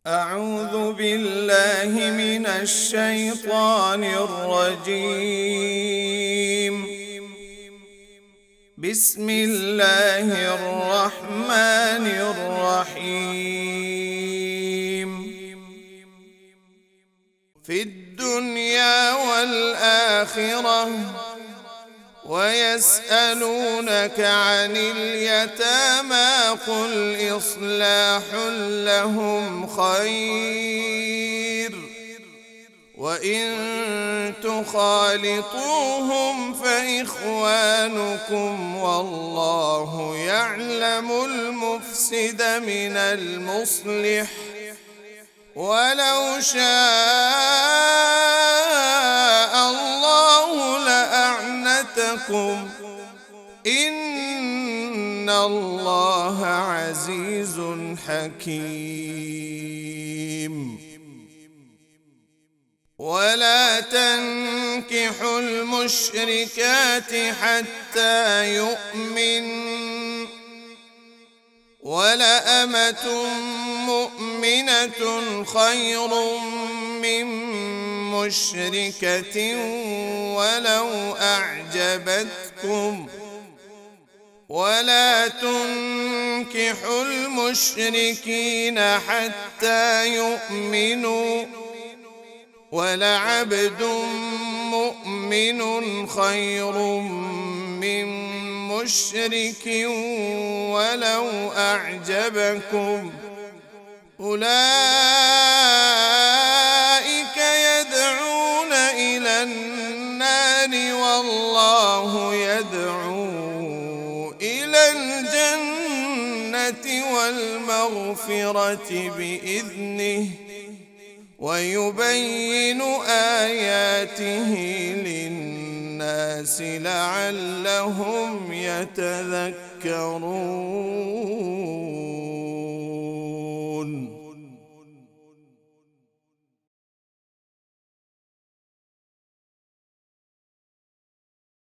أعوذ بالله من الشيطان الرجيم. بسم الله الرحمن الرحيم. في الدنيا والآخرة ويسألونك عن اليتامى قل إصلاح لهم خير وإن تخالطوهم فإخوانكم والله يعلم المفسد من المصلح ولو شاء الله لأعنتكم إن الله عزيز حكيم. ولا تنكحوا المشركات حتى يؤمن ولأمة مؤمنة خير من مشركة ولو أعجبتكم ولا تنكحوا المشركين حتى يؤمنوا ولعبد مؤمن خير من مشرك ولو أعجبكم أولئك يدعون إلى النار والله يدعو إلى الجنة والمغفرة بإذنه ويبين آياته للناس لعلهم يتذكرون.